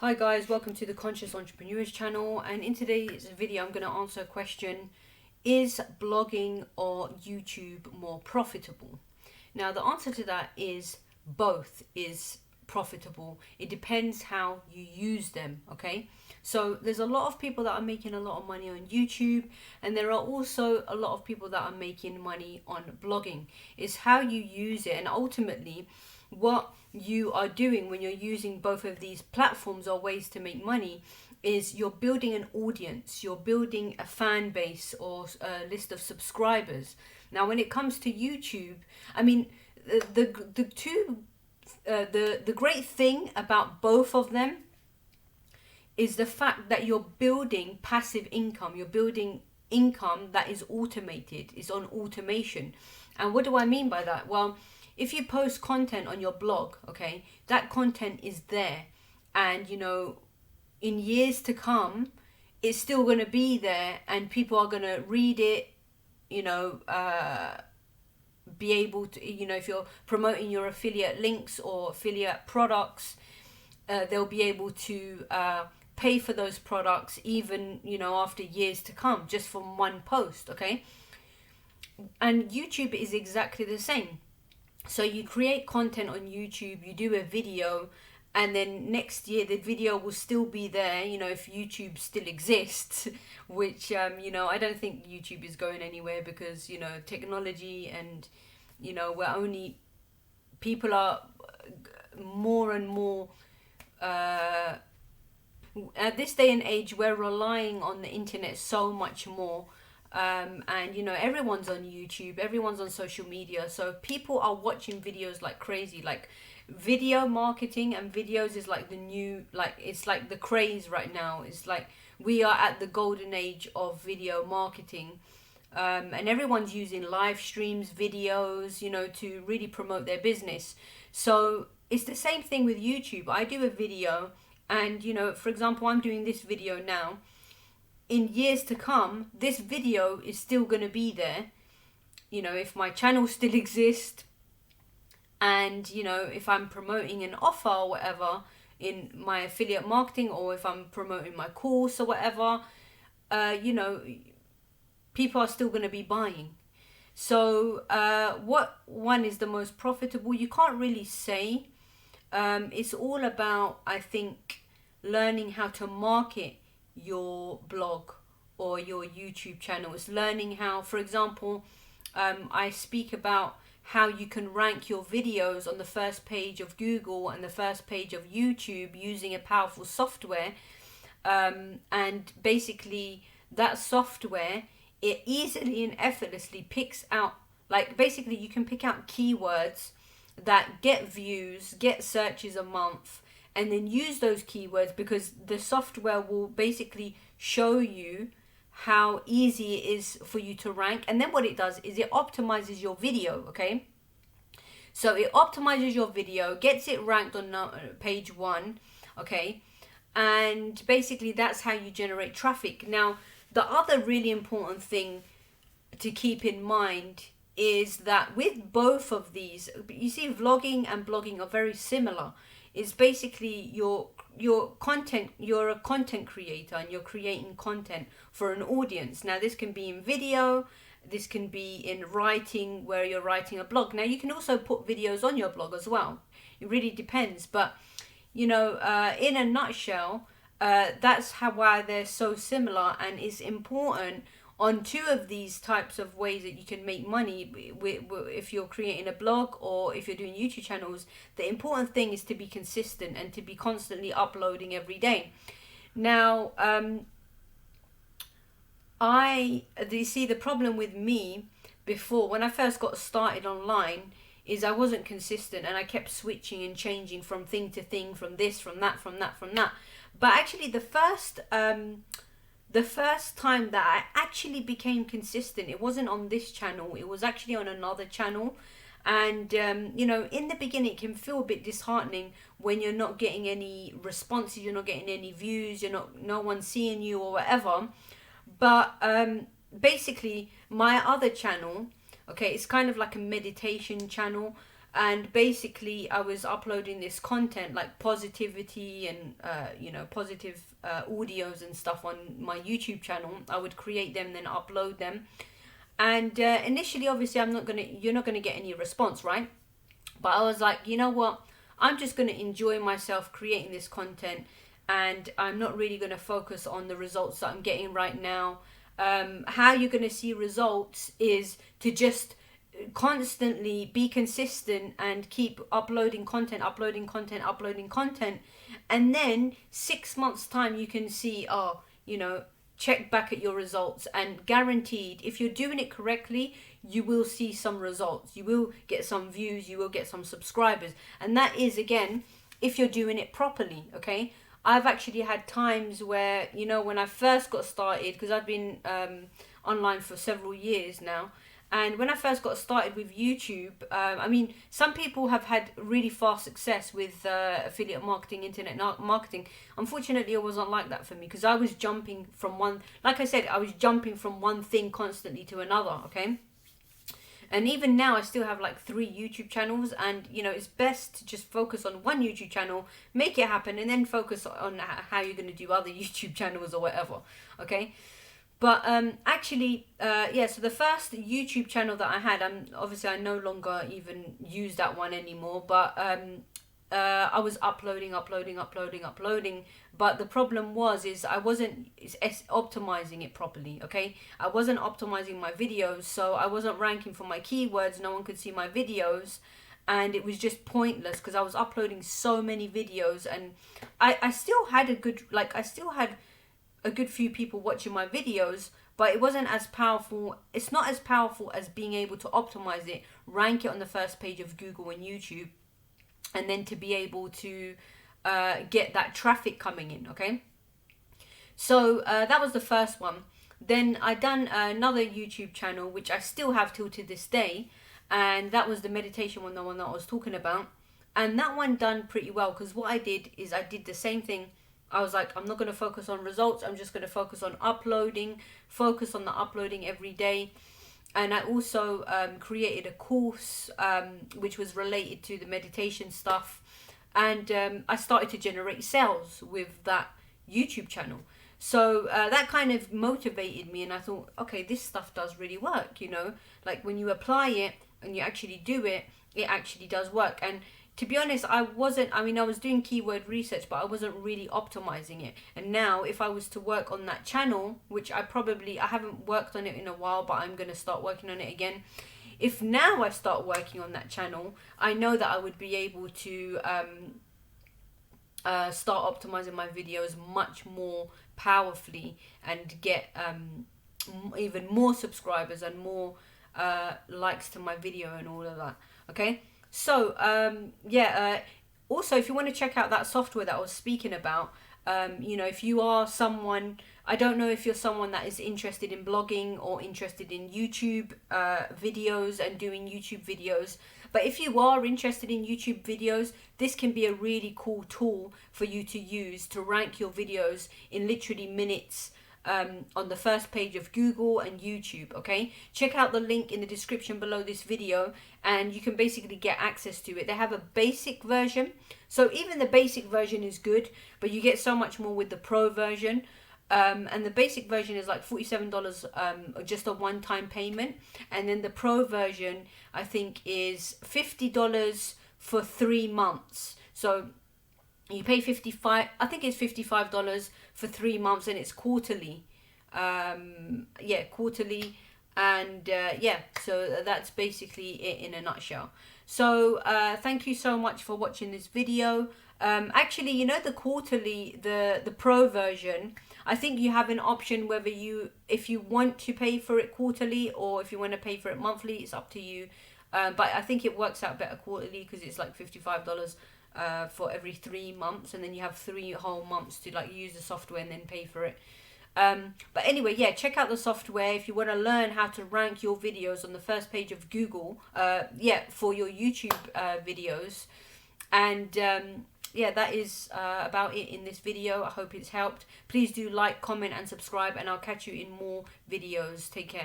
Hi guys, welcome to the Conscious Entrepreneurs channel, and in today's video I'm going to answer a question: is blogging or YouTube more profitable? Now the answer to that is both is profitable. It depends how you use them, okay? So there's a lot of people that are making a lot of money on YouTube, and there are also a lot of people that are making money on blogging. It's how you use it, and ultimately what you are doing when you're using both of these platforms or ways to make money is you're building an audience, you're building a fan base or a list of subscribers. Now when it comes to YouTube, I mean, the two the great thing about both of them is the fact that you're building passive income. You're building income that is automated, is on automation. And what do I mean by that? Well, if you post content on your blog, okay, that content is there, and in years to come it's still going to be there, and people are going to read it, you know uh be able to, if you're promoting your affiliate links or affiliate products, they'll be able to pay for those products even after years to come, just from one post, okay? And YouTube is exactly the same. So you create content on YouTube, you do a video, and then next year the video will still be there, if YouTube still exists, which I don't think YouTube is going anywhere, because technology, and we're only, people are more and more, at this day and age we're relying on the internet so much more. And everyone's on YouTube, everyone's on social media, so people are watching videos like crazy. Like, video marketing and videos is like the new, like, it's like the craze right now. It's like we are at the golden age of video marketing. And everyone's using live streams, videos, to really promote their business. So it's the same thing with YouTube. I do a video, and for example, I'm doing this video now. In years to come, this video is still going to be there, if my channel still exists, and if I'm promoting an offer or whatever in my affiliate marketing, or if I'm promoting my course or whatever, you know people are still going to be buying. So what one is the most profitable, you can't really say. It's all about, I think, learning how to market your blog or your YouTube channel. It's learning how, for example, I speak about how you can rank your videos on the first page of Google and the first page of YouTube using a powerful software. And basically that software, it easily and effortlessly picks out, like, basically you can pick out keywords that get views, get searches a month, and then use those keywords, because the software will basically show you how easy it is for you to rank. And then what it does is it optimizes your video, okay? So it optimizes your video, gets it ranked on page one, okay? And basically that's how you generate traffic. Now, the other really important thing to keep in mind is that with both of these, you see, vlogging and blogging are very similar. It's basically your content, you're a content creator and you're creating content for an audience. Now this can be in video, this can be in writing, where you're writing a blog. Now you can also put videos on your blog as well. It really depends, but in a nutshell, that's why they're so similar. And it's important on two of these types of ways that you can make money. If you're creating a blog or if you're doing YouTube channels, the important thing is to be consistent and to be constantly uploading every day. Now, you see, the problem with me before, when I first got started online, is I wasn't consistent, and I kept switching and changing from thing to thing, from this, from that, from that, from that. But actually the first time that I actually became consistent, it wasn't on this channel, it was actually on another channel. And in the beginning it can feel a bit disheartening when you're not getting any responses, you're not getting any views, no one's seeing you or whatever. But basically my other channel, okay, it's kind of like a meditation channel. and basically I was uploading this content like positivity and positive audios and stuff on my YouTube channel. I would create them, then upload them, and initially obviously you're not gonna get any response, right? But I was like, you know what, I'm just gonna enjoy myself creating this content, and I'm not really gonna focus on the results that I'm getting right now. How you're gonna see results is to just constantly be consistent and keep uploading content, and then 6 months time you can see, check back at your results, and guaranteed, if you're doing it correctly, you will see some results, you will get some views, you will get some subscribers. And that is, again, if you're doing it properly. Okay, I've actually had times where, when I first got started, because I've been online for several years now, and when I first got started with YouTube, some people have had really fast success with affiliate marketing, internet marketing. Unfortunately, it wasn't like that for me, because I was jumping from one, like I said, I was jumping from one thing constantly to another, okay? And even now, I still have like 3 YouTube channels, and it's best to just focus on one YouTube channel, make it happen, and then focus on how you're going to do other YouTube channels or whatever, okay? But so the first YouTube channel that I had, obviously I no longer even use that one anymore, but I was uploading. But the problem is I wasn't optimizing it properly, okay? I wasn't optimizing my videos, so I wasn't ranking for my keywords, no one could see my videos, and it was just pointless, because I was uploading so many videos, and I still had a good few people watching my videos, but it wasn't as powerful. It's not as powerful as being able to optimize it, rank it on the first page of Google and YouTube, and then to be able to get that traffic coming in, okay? So that was the first one. Then I done another YouTube channel, which I still have till to this day, and that was the meditation one, the one that I was talking about. And that one done pretty well, because what I did is I did the same thing. I was like, I'm not going to focus on results, I'm just going to focus on focus on the uploading every day. And I also created a course which was related to the meditation stuff, and I started to generate sales with that YouTube channel. So that kind of motivated me, and I thought, okay, this stuff does really work, like when you apply it and you actually do it, it actually does work. And to be honest, I was doing keyword research, but I wasn't really optimizing it. And now if I was to work on that channel, which I haven't worked on it in a while, but I'm going to start working on it again. If now I start working on that channel, I know that I would be able to start optimizing my videos much more powerfully, and get even more subscribers and more likes to my video and all of that, okay? So also, if you want to check out that software that I was speaking about, if you are someone, I don't know if you're someone that is interested in blogging or interested in YouTube videos and doing YouTube videos, but if you are interested in YouTube videos, this can be a really cool tool for you to use to rank your videos in literally minutes on the first page of Google and YouTube, okay? Check out the link in the description below this video, and you can basically get access to it. They have a basic version, so even the basic version is good, but you get so much more with the pro version. And the basic version is like $47, just a one-time payment, and then the pro version I think is $50 for 3 months. So you pay $55 for 3 months, and it's quarterly. Quarterly. And so that's basically it in a nutshell. So thank you so much for watching this video. Actually, the quarterly, the pro version, I think you have an option whether if you want to pay for it quarterly or if you want to pay for it monthly. It's up to you. But I think it works out better quarterly, because it's like $55 for every 3 months, and then you have 3 whole months to use the software and then pay for it. But anyway, check out the software if you want to learn how to rank your videos on the first page of Google for your YouTube videos. And that is about it in this video. I hope it's helped. Please do like, comment and subscribe, and I'll catch you in more videos. Take care.